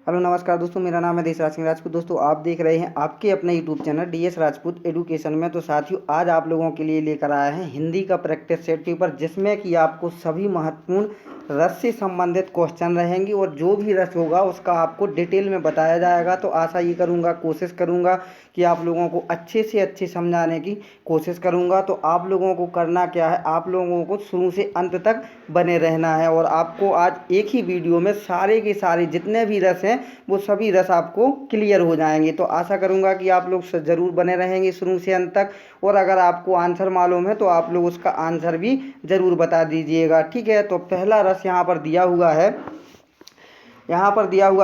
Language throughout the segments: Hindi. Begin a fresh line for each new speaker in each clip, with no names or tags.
हेलो नमस्कार दोस्तों, मेरा नाम है देशराज सिंह राजपूत। दोस्तों आप देख रहे हैं आपके अपने YouTube channel DS Rajput education में। तो साथियों आज आप लोगों के लिए लेकर आया है हिंदी का प्रैक्टिस सेट पेपर, जिसमें कि आपको सभी महत्वपूर्ण रस से संबंधित क्वेश्चन रहेंगे और जो भी रस होगा उसका आपको डिटेल में बताया जाएगा। तो आशा ये करूँगा, कोशिश करूँगा कि आप लोगों को अच्छे से अच्छे समझाने की कोशिश करूँगा। तो आप लोगों को करना क्या है, आप लोगों को शुरू से अंत तक बने रहना है और आपको आज एक ही वीडियो में सारे के सारे जितने भी रस हैं वो सभी रस आपको क्लियर हो जाएंगे। तो आशा करूंगा कि आप लोग ज़रूर बने रहेंगे शुरू से अंत तक, और अगर आपको आंसर मालूम है तो आप लोग उसका आंसर भी ज़रूर बता दीजिएगा, ठीक है। तो पहला रस यहाँ पर दिया हुआ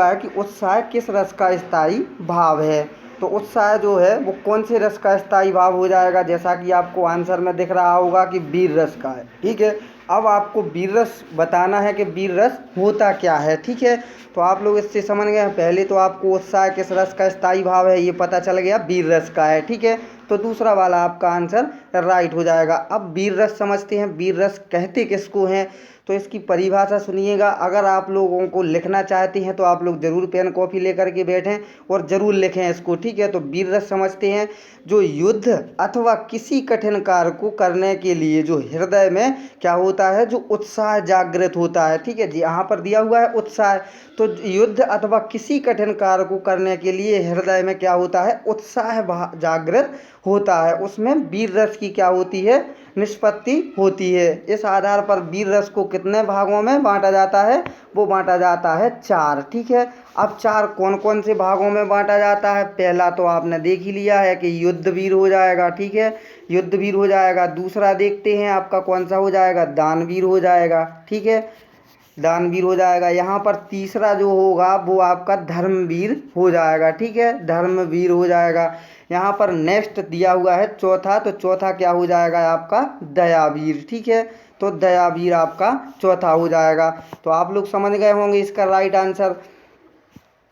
है, कि उत्साह किस रस का स्थायी भाव है। तो उत्साह जो है वो कौन से रस का स्थायी भाव हो जाएगा, जैसा कि आपको आंसर में दिख रहा होगा कि वीर रस का है, ठीक है। अब आपको वीर रस बताना है कि वीर रस होता क्या है, ठीक है। तो आप लोग इससे समझ गए। पहले तो आपको उत्साह किस रस का स्थायी भाव है ये पता चल गया, वीर रस का है, ठीक है। तो दूसरा वाला आपका आंसर राइट हो जाएगा। अब वीर रस समझते हैं, वीर रस कहते किसको हैं। तो इसकी परिभाषा सुनिएगा। अगर आप लोगों को लिखना चाहते हैं तो आप लोग ज़रूर पेन कॉपी लेकर के बैठें और ज़रूर लिखें इसको, ठीक है। तो वीर रस समझते हैं जो युद्ध अथवा किसी कठिन कार्य को करने के लिए जो हृदय में क्या होता है, जो उत्साह जागृत होता है, ठीक है जी। यहाँ पर दिया हुआ है उत्साह, तो युद्ध अथवा किसी कठिन कार्य को करने के लिए हृदय में क्या होता है, उत्साह जागृत होता है, उसमें वीर रस की क्या होती है, निष्पत्ति होती है। इस आधार पर वीर रस को कितने भागों में बांटा जाता है, वो बांटा जाता है 4, ठीक है। अब 4 कौन कौन से भागों में बांटा जाता है, पहला तो आपने देख ही लिया है कि युद्ध वीर हो जाएगा, ठीक है, युद्ध वीर हो जाएगा। दूसरा देखते हैं आपका कौन सा हो जाएगा, दानवीर हो जाएगा, ठीक है, दानवीर हो जाएगा। यहाँ पर तीसरा जो होगा वो आपका धर्मवीर हो जाएगा, ठीक है, धर्मवीर हो जाएगा। यहाँ पर नेक्स्ट दिया हुआ है चौथा, तो चौथा क्या हो जाएगा आपका, दयावीर, ठीक है। तो दयावीर आपका चौथा हो जाएगा। तो आप लोग समझ गए होंगे इसका राइट आंसर।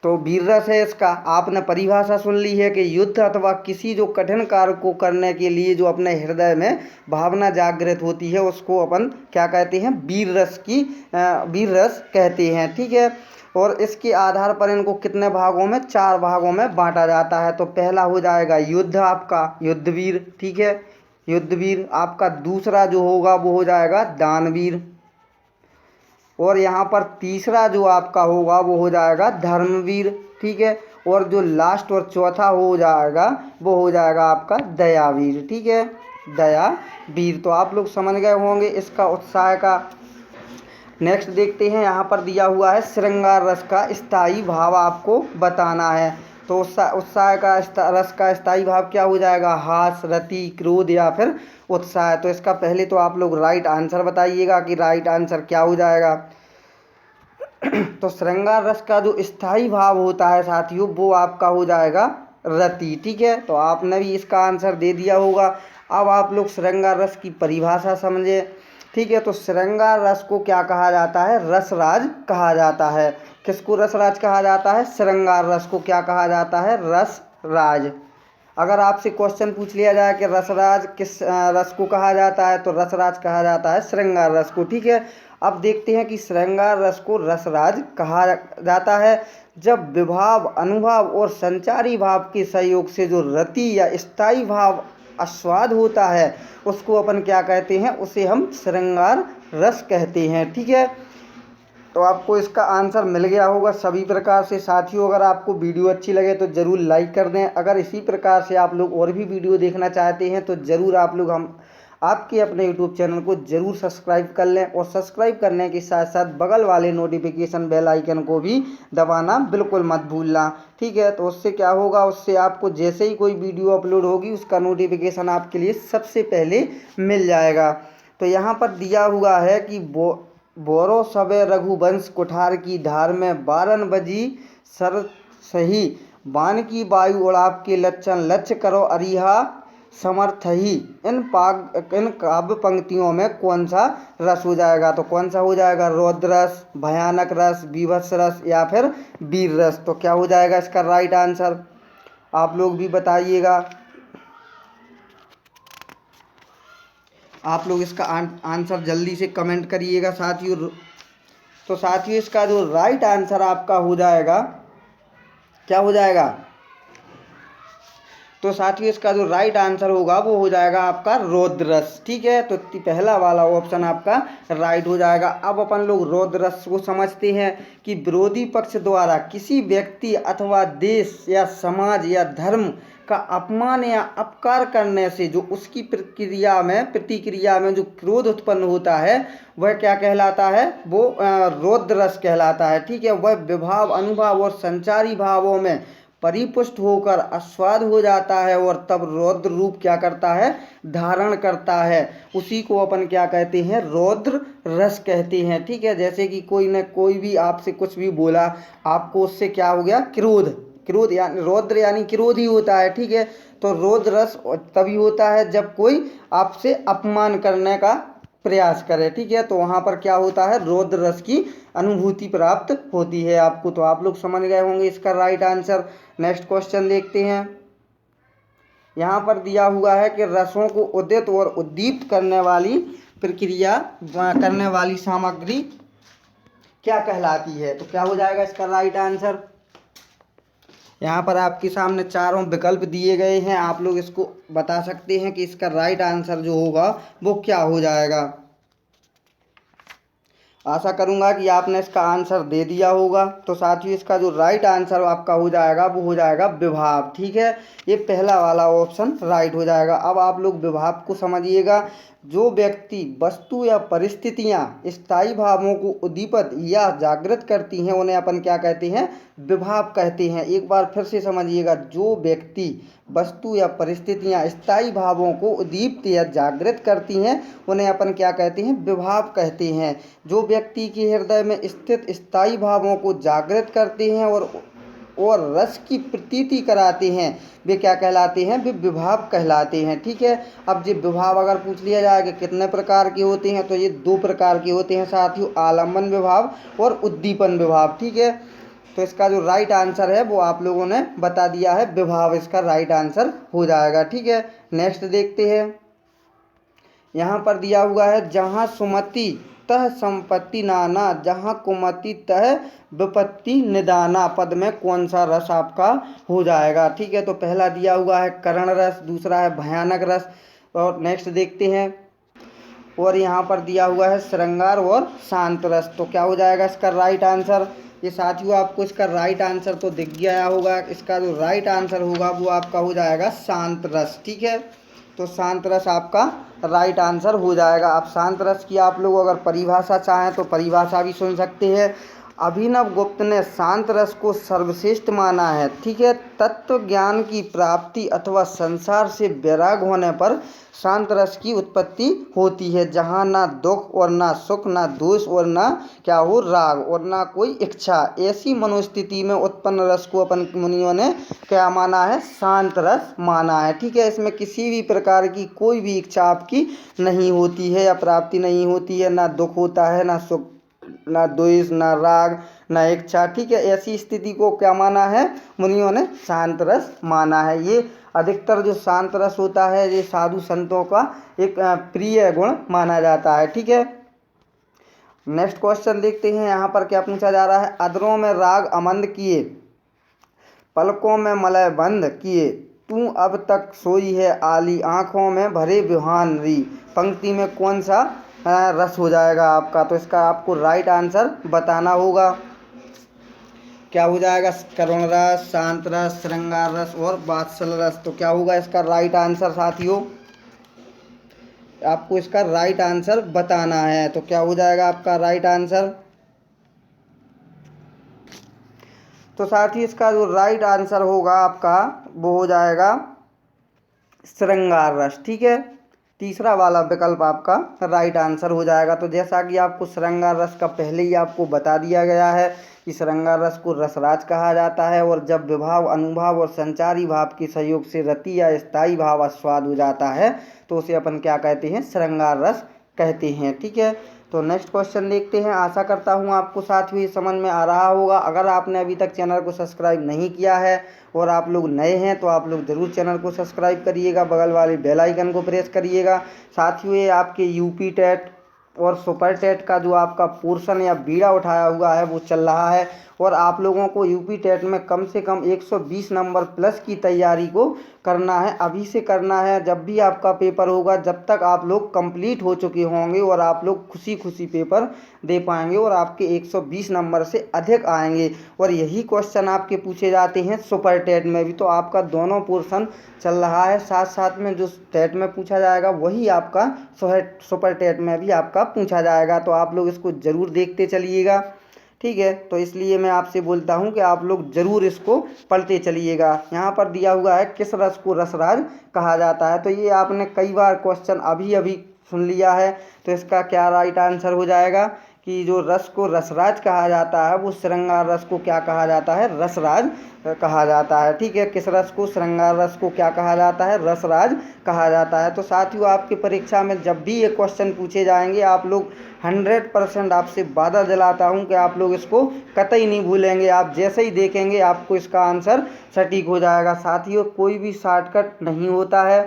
तो वीर रस है इसका। आपने परिभाषा सुन ली है कि युद्ध अथवा किसी जो कठिन कार्य को करने के लिए जो अपने हृदय में भावना जागृत होती है उसको अपन क्या कहते हैं, वीर रस की वीर रस कहते हैं, ठीक है। और इसके आधार पर इनको कितने भागों में, 4 भागों में बांटा जाता है। तो पहला हो जाएगा युद्ध आपका युद्धवीर, ठीक है, युद्धवीर आपका। दूसरा जो होगा वो हो जाएगा दानवीर, और यहाँ पर तीसरा जो आपका होगा वो हो जाएगा धर्मवीर, ठीक है। और जो लास्ट और चौथा हो जाएगा वो हो जाएगा आपका दयावीर, ठीक है, दयावीर। तो आप लोग समझ गए होंगे इसका उत्साह का। नेक्स्ट देखते हैं, यहाँ पर दिया हुआ है श्रृंगार रस का स्थायी भाव आपको बताना है। तो उत्साह का रस का स्थायी भाव क्या हो जाएगा, हास, रति, क्रोध या फिर उत्साह। तो इसका पहले तो आप लोग राइट आंसर बताइएगा कि राइट आंसर क्या हो जाएगा। तो श्रृंगार रस का जो स्थायी भाव होता है साथियों वो आपका हो जाएगा रति, ठीक है। तो आपने भी इसका आंसर दे दिया होगा। अब आप लोग श्रृंगार रस की परिभाषा समझे, ठीक है। तो श्रृंगार रस को क्या कहा जाता है, रसराज कहा जाता है। किसको रसराज कहा जाता है, श्रृंगार रस को क्या कहा जाता है, रसराज। अगर आपसे क्वेश्चन पूछ लिया जाए कि रसराज किस रस को कहा जाता है, तो रसराज कहा जाता है श्रृंगार रस को, ठीक है। अब देखते हैं कि श्रृंगार रस को रसराज कहा जाता है जब विभाव, अनुभव और संचारी भाव के सहयोग से जो रति या स्थायी भाव आस्वाद होता है उसको अपन क्या कहते हैं, उसे हम श्रृंगार रस कहते हैं, ठीक है। तो आपको इसका आंसर मिल गया होगा सभी प्रकार से। साथियों अगर आपको वीडियो अच्छी लगे तो ज़रूर लाइक कर दें। अगर इसी प्रकार से आप लोग और भी वीडियो देखना चाहते हैं तो ज़रूर आप लोग आपके अपने यूट्यूब चैनल को ज़रूर सब्सक्राइब कर लें, और सब्सक्राइब करने के साथ साथ बगल वाले नोटिफिकेशन बेल आइकन को भी दबाना बिल्कुल मत भूलना, ठीक है। तो उससे क्या होगा, उससे आपको जैसे ही कोई वीडियो अपलोड होगी उसका नोटिफिकेशन आपके लिए सबसे पहले मिल जाएगा। तो यहाँ पर दिया हुआ है कि बोरो सबे रघुवंश कुठार की धार में 12 बजी सर सही, बाण की वायु उड़ाप के लक्षण लक्ष्य करो अरिहा समर्थ ही। इन काव्य पंक्तियों में कौन सा रस हो जाएगा, तो कौन सा हो जाएगा, रौद्र रस, भयानक रस, बीभत्स रस या फिर वीर रस। तो क्या हो जाएगा इसका राइट आंसर, आप लोग भी बताइएगा। आप लोग इसका आंसर जल्दी से कमेंट करिएगा साथियों। तो साथियों इसका जो राइट आंसर आपका हो जाएगा क्या हो जाएगा? तो साथियों इसका जो राइट आंसर होगा वो हो जाएगा आपका रौद्र रस। ठीक है, तो पहला वाला ऑप्शन आपका राइट हो जाएगा। अब अपन लोग रौद्र रस को समझते हैं कि विरोधी पक्ष द्वारा किसी व्यक्ति अथवा देश या समाज या धर्म का अपमान या अपकार करने से जो उसकी प्रतिक्रिया में जो क्रोध उत्पन्न होता है वह क्या कहलाता है? वो रौद्र रस कहलाता है। ठीक है, वह विभाव, अनुभव और संचारी भावों में परिपुष्ट होकर आस्वाद हो जाता है और तब रौद्र रूप क्या करता है? धारण करता है। उसी को अपन क्या कहते हैं? रौद्र रस कहते हैं। ठीक है, जैसे कि कोई न कोई भी आपसे कुछ भी बोला, आपको उससे क्या हो गया? क्रोध। क्रोध यानी रौद्र यानी क्रोध ही होता है। ठीक है, तो रौद्र रस तभी होता है जब कोई आपसे अपमान करने का प्रयास करे। ठीक है, तो वहाँ पर क्या होता है? रौद्र रस की अनुभूति प्राप्त होती है आपको। तो आप लोग समझ गए होंगे इसका राइट आंसर। नेक्स्ट क्वेश्चन देखते हैं। यहाँ पर दिया हुआ है कि रसों को उदित और उद्दीप्त करने वाली प्रक्रिया करने वाली सामग्री क्या कहलाती है? तो क्या हो जाएगा इसका राइट आंसर? यहाँ पर आपके सामने चारों विकल्प दिए गए हैं, आप लोग इसको बता सकते हैं कि इसका राइट आंसर जो होगा वो क्या हो जाएगा। आशा करूंगा कि आपने इसका आंसर दे दिया होगा। तो साथियों इसका जो राइट आंसर आपका हो जाएगा वो हो जाएगा विभाव। ठीक है, ये पहला वाला ऑप्शन राइट हो जाएगा। अब आप लोग विभाव को समझिएगा। जो व्यक्ति, वस्तु या परिस्थितियां स्थायी भावों को उद्दीपित या जागृत करती हैं उन्हें अपन क्या कहते हैं? विभाव कहते हैं। एक बार फिर से समझिएगा। जो व्यक्ति, वस्तु या परिस्थितियां स्थायी भावों को उद्दीपित या जागृत करती हैं उन्हें अपन क्या कहते हैं? विभाव कहते हैं। जो व्यक्ति के हृदय में स्थित स्थायी भावों को जागृत करते हैं और रस की प्रतीति कराते हैं वे क्या कहलाते हैं? वे विभाव कहलाते हैं। ठीक है, अब ये विभाव अगर पूछ लिया जाए कि कितने प्रकार के होते हैं तो ये 2 प्रकार के होते हैं साथियों, आलम्बन विभाव और उद्दीपन विभाव। ठीक है, तो इसका जो राइट आंसर है वो आप लोगों ने बता दिया है, विभाव इसका राइट आंसर हो जाएगा। ठीक है, नेक्स्ट देखते हैं। यहाँ पर दिया हुआ है जहाँ सुमति तह संपत्ति नाना, जहाँ कुमति तह विपत्ति निदाना, पद में कौन सा रस आपका हो जाएगा? ठीक है, तो पहला दिया हुआ है करण रस, दूसरा है भयानक रस, और नेक्स्ट देखते हैं। और यहाँ पर दिया हुआ है श्रृंगार और शांत रस। तो क्या हो जाएगा इसका राइट आंसर? ये साथियों आपको इसका राइट आंसर तो दिख गया होगा। इसका जो राइट आंसर होगा वो आपका हो जाएगा शांत रस। ठीक है, तो शांत रस आपका राइट आंसर हो जाएगा। अब शांत रस की आप लोग अगर परिभाषा चाहें तो परिभाषा भी सुन सकते हैं। अभिनव गुप्त ने शांत रस को सर्वश्रेष्ठ माना है। ठीक है, तत्व ज्ञान की प्राप्ति अथवा संसार से वैराग होने पर शांत रस की उत्पत्ति होती है, जहाँ ना दुख और ना सुख, ना दोष और ना क्या हो? राग, और ना कोई इच्छा। ऐसी मनोस्थिति में उत्पन्न रस को अपन मुनियों ने क्या माना है? शांत रस माना है। ठीक है, इसमें किसी भी प्रकार की कोई भी इच्छा आपकी नहीं होती है या प्राप्ति नहीं होती है, ना दुख होता है, ना सुख, ना द्वेष, ना राग, ना इच्छा। ठीक है, ऐसी स्थिति को क्या माना है? मुनियों ने शांत रस माना है। ये अधिकतर जो शांत रस होता है ये साधु संतों का एक प्रिय गुण माना जाता है। ठीक है, नेक्स्ट क्वेश्चन देखते हैं। यहाँ पर क्या पूछा जा रहा है? अधरों में राग अमंद किए, पलकों में मलय बंद किए, तू अब तक सोई है आली, आँखों में भरे विहान री, पंक्ति में कौन सा रस हो जाएगा आपका? तो इसका आपको राइट आंसर बताना होगा। क्या हो जाएगा? करुण रस, शांत रस, श्रृंगार रस और वात्सल रस। तो क्या होगा इसका राइट आंसर साथियों? आपको इसका राइट आंसर बताना है। तो क्या हो जाएगा आपका राइट आंसर? तो साथियों इसका जो राइट आंसर होगा आपका वो हो जाएगा श्रृंगार रस। ठीक है, तीसरा वाला विकल्प आपका राइट आंसर हो जाएगा। तो जैसा कि आपको श्रृंगार रस का पहले ही आपको बता दिया गया है कि श्रृंगार रस को रसराज कहा जाता है, और जब विभाव, अनुभव और संचारी भाव के सहयोग से रति या स्थायी भाव आस्वाद हो जाता है तो उसे अपन क्या कहते हैं? श्रृंगार रस कहते हैं। ठीक है, तो नेक्स्ट क्वेश्चन देखते हैं। आशा करता हूँ आपको साथियों ये समझ में आ रहा होगा। अगर आपने अभी तक चैनल को सब्सक्राइब नहीं किया है और आप लोग नए हैं तो आप लोग ज़रूर चैनल को सब्सक्राइब करिएगा, बगल वाले बेल आइकन को प्रेस करिएगा। साथियों ये आपके यूपी टेट और सुपर टेट का जो आपका पोर्शन या बीड़ा उठाया हुआ है वो चल रहा है। और आप लोगों को यूपी टेट में कम से कम 120 नंबर प्लस की तैयारी को करना है, अभी से करना है। जब भी आपका पेपर होगा, जब तक आप लोग कंप्लीट हो चुके होंगे और आप लोग खुशी खुशी पेपर दे पाएंगे और आपके 120 नंबर से अधिक आएंगे। और यही क्वेश्चन आपके पूछे जाते हैं सुपर टेट में भी। तो आपका दोनों पोर्शन चल रहा है, साथ साथ में जो टेट में पूछा जाएगा वही आपका सुपर टेट में भी आपका पूछा जाएगा। तो आप लोग इसको ज़रूर देखते चलिएगा, ठीक है। तो इसलिए मैं आपसे बोलता हूँ कि आप लोग ज़रूर इसको पढ़ते चलिएगा। यहाँ पर दिया हुआ है किस रस को रसराज कहा जाता है। तो ये आपने कई बार क्वेश्चन अभी अभी सुन लिया है। तो इसका क्या राइट आंसर हो जाएगा कि जो रस को रसराज कहा जाता है वो श्रृंगार रस को क्या कहा जाता है, रसराज कहा जाता है, ठीक है। किस रस को, श्रृंगार रस को क्या कहा जाता है, रसराज कहा जाता है। तो साथियों, आपकी परीक्षा में जब भी ये क्वेश्चन पूछे जाएंगे आप लोग 100% आपसे वादा दिलाता हूँ कि आप लोग इसको कतई नहीं भूलेंगे। आप जैसे ही देखेंगे आपको इसका आंसर सटीक हो जाएगा। साथियों, कोई भी शॉर्टकट नहीं होता है,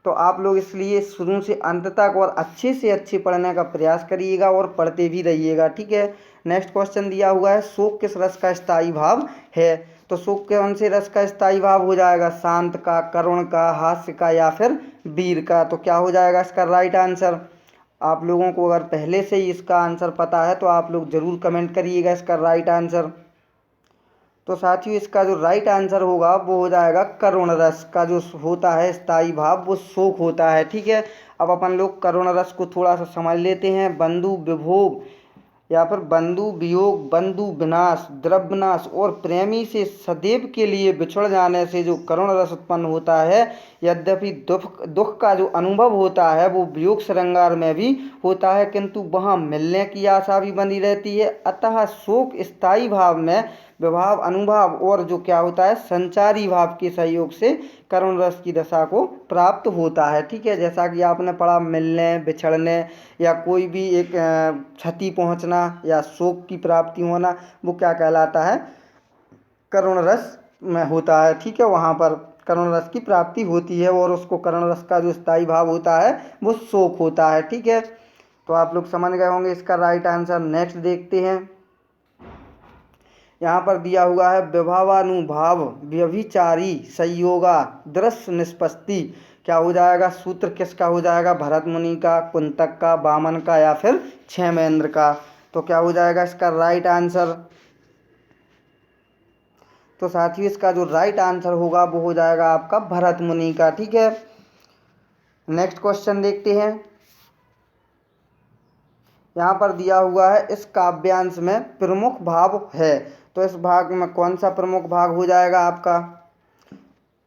तो आप लोग इसलिए शुरू से अंत तक और अच्छे से अच्छे पढ़ने का प्रयास करिएगा और पढ़ते भी रहिएगा, ठीक है। नेक्स्ट क्वेश्चन दिया हुआ है शोक किस रस का स्थायी भाव है। तो शोक कौन से रस का स्थायी भाव हो जाएगा, शांत का, करुण का, हास्य का या फिर वीर का। तो क्या हो जाएगा इसका राइट आंसर। आप लोगों को अगर पहले से ही इसका आंसर पता है तो आप लोग ज़रूर कमेंट करिएगा इसका राइट आंसर। तो साथियों, इसका जो राइट आंसर होगा वो हो जाएगा करुण रस का जो होता है स्थायी भाव वो शोक होता है, ठीक है। अब अपन लोग करुण रस को थोड़ा सा समझ लेते हैं। बंधु विभोग या फिर बंधु वियोग, बंधु विनाश, द्रव्यनाश और प्रेमी से सदैव के लिए बिछड़ जाने से जो करुण रस उत्पन्न होता है, यद्यपि दुख दुख का जो अनुभव होता है वो वियोग श्रृंगार में भी होता है, किंतु वहाँ मिलने की आशा भी बनी रहती है। अतः शोक स्थायी भाव में विभाव, अनुभव और जो क्या होता है संचारी भाव के सहयोग से करुण रस की दशा को प्राप्त होता है, ठीक है। जैसा कि आपने पढ़ा, मिलने, बिछड़ने या कोई भी एक क्षति पहुंचना या शोक की प्राप्ति होना वो क्या कहलाता है, करुण रस में होता है, ठीक है। वहाँ पर करुण रस की प्राप्ति होती है और उसको करुण रस का जो स्थायी भाव होता है वो शोक होता है, ठीक है। तो आप लोग समझ गए होंगे इसका राइट आंसर। नेक्स्ट देखते हैं। यहाँ पर दिया हुआ है विभावानुभाव व्यभिचारी संयोगा दृश्य निष्पत्ति। क्या हो जाएगा, सूत्र किसका हो जाएगा, भरत मुनि का, कुंतक का, वामन का या फिर क्षेमेंद्र का। तो क्या हो जाएगा इसका राइट आंसर। तो साथियों, इसका जो राइट आंसर होगा वो हो जाएगा आपका भरत मुनि का, ठीक है। नेक्स्ट क्वेश्चन देखते हैं। यहाँ पर दिया हुआ है इस काव्यांश में प्रमुख भाव है। तो इस भाग में कौन सा प्रमुख भाग हो जाएगा आपका,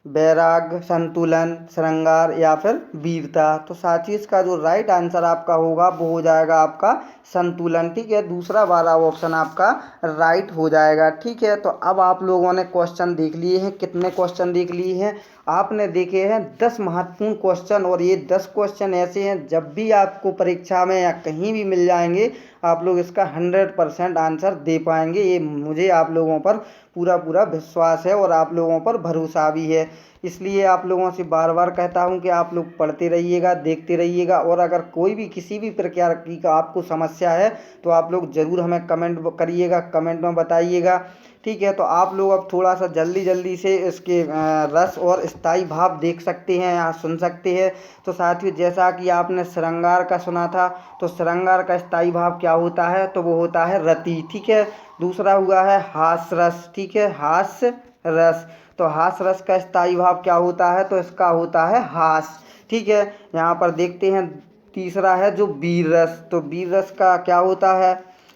वैराग्य, संतुलन, श्रृंगार या फिर वीरता। तो साथियों, इसका जो राइट आंसर आपका होगा वो हो जाएगा आपका संतुलन, ठीक है। दूसरा वाला ऑप्शन आपका राइट हो जाएगा, ठीक है। तो अब आप लोगों ने क्वेश्चन देख लिए हैं। कितने क्वेश्चन देख लिए हैं आपने, देखे हैं 10 महत्वपूर्ण क्वेश्चन। और ये 10 क्वेश्चन ऐसे हैं जब भी आपको परीक्षा में या कहीं भी मिल जाएंगे आप लोग इसका 100% आंसर दे पाएंगे। ये मुझे आप लोगों पर पूरा विश्वास है और आप लोगों पर भरोसा भी है। इसलिए आप लोगों से बार बार कहता हूं कि आप लोग पढ़ते रहिएगा, देखते रहिएगा। और अगर कोई भी किसी भी प्रकार की का आपको समस्या है तो आप लोग ज़रूर हमें कमेंट करिएगा, कमेंट में बताइएगा, ठीक है। तो आप लोग अब थोड़ा सा जल्दी से इसके रस और स्थायी भाव देख सकते हैं या सुन सकते हैं। तो साथियों, जैसा कि आपने श्रृंगार का सुना था, तो श्रृंगार का स्थायी भाव क्या होता है, तो वो होता है रति, ठीक है। दूसरा हुआ है हास्य रस, ठीक है, हास्य रस। तो हास्य रस का स्थायी भाव क्या होता है, तो इसका होता है हास्य, ठीक है। यहाँ पर देखते हैं। तीसरा है जो वीर रस। तो वीर रस का क्या होता है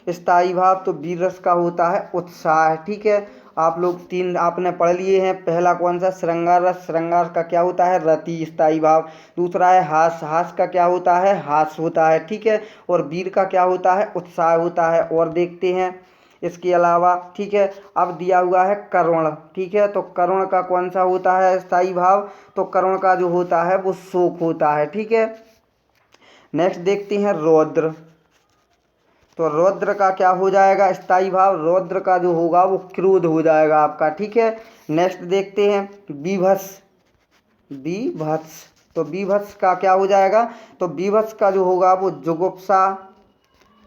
स्थायी भाव, तो वीर रस का होता है उत्साह, ठीक है। आप लोग 3 आपने पढ़ लिए हैं। पहला कौन सा, श्रृंगार रस। श्रृंगार का क्या होता है, रति स्थायी भाव। दूसरा है हास्य। हास्य का क्या होता है, हास्य होता है, ठीक है। और वीर का क्या होता है, उत्साह होता है। और देखते हैं इसके अलावा, ठीक है। अब दिया हुआ है करुण, ठीक है। तो करुण का कौन सा होता है स्थायी भाव, तो करुण का जो होता है वो शोक होता है, ठीक है। नेक्स्ट देखते हैं रौद्र। तो रौद्र का क्या हो जाएगा स्थायी भाव, रौद्र का जो होगा वो क्रोध हो जाएगा आपका, ठीक है। नेक्स्ट देखते हैं बीभत्स। बीभत्स, तो बीभत्स का क्या हो जाएगा, तो बीभत्स का जो होगा वो जुगुप्सा,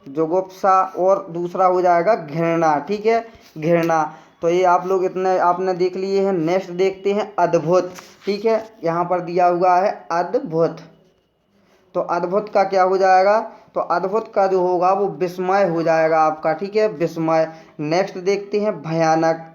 जुगुप्सा, और दूसरा हो जाएगा घृणा। ठीक है, घृणा। तो ये आप लोग इतने आपने देख लिए हैं। नेक्स्ट देखते हैं अद्भुत। ठीक है, यहाँ पर दिया हुआ है अद्भुत। तो अद्भुत का क्या हो जाएगा? तो अद्भुत का जो होगा वो विस्मय हो जाएगा आपका। ठीक है, विस्मय। नेक्स्ट देखते हैं भयानक।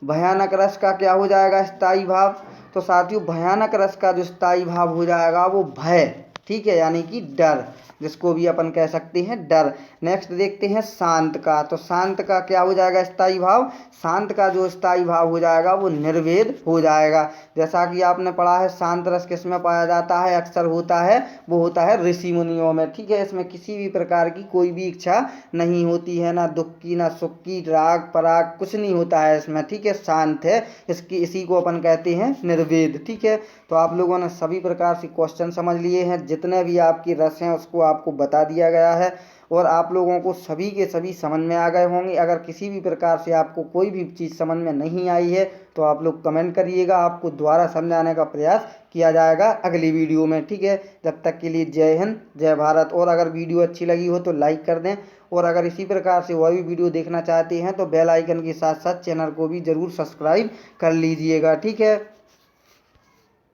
भयानक रस का क्या हो जाएगा स्थायी भाव? तो साथियों भयानक रस का जो स्थायी भाव हो जाएगा वो भय। ठीक है, यानी कि डर, जिसको भी अपन कह सकते हैं डर। नेक्स्ट देखते हैं शांत का। तो शांत का क्या हो जाएगा स्थायी भाव? शांत का जो स्थायी भाव हो जाएगा वो निर्वेद हो जाएगा। जैसा कि आपने पढ़ा है शांत रस किस में पाया जाता है? अक्सर होता है, वो होता है ऋषि मुनियों में। ठीक है, इसमें किसी भी प्रकार की कोई भी इच्छा नहीं होती है, ना दुख की ना सुख की, राग पराग कुछ नहीं होता है इसमें। ठीक है, शांत है, इसी को अपन कहते हैं निर्वेद। ठीक है, तो आप लोगों ने सभी प्रकार से क्वेश्चन समझ लिए हैं, जितने भी आपकी रस हैं उसको आपको बता दिया गया है, और आप लोगों को सभी के सभी समझ में आ गए होंगे। अगर किसी भी प्रकार से आपको कोई भी चीज़ समझ में नहीं आई है तो आप लोग कमेंट करिएगा, आपको दोबारा समझाने का प्रयास किया जाएगा अगली वीडियो में। ठीक है, जब तक के लिए जय हिंद जय भारत। और अगर वीडियो अच्छी लगी हो तो लाइक कर दें, और अगर इसी प्रकार से और भी वीडियो देखना चाहते हैं तो बेल आइकन के साथ साथ चैनल को भी ज़रूर सब्सक्राइब कर लीजिएगा। ठीक है,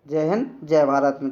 जय हिंद जय भारत।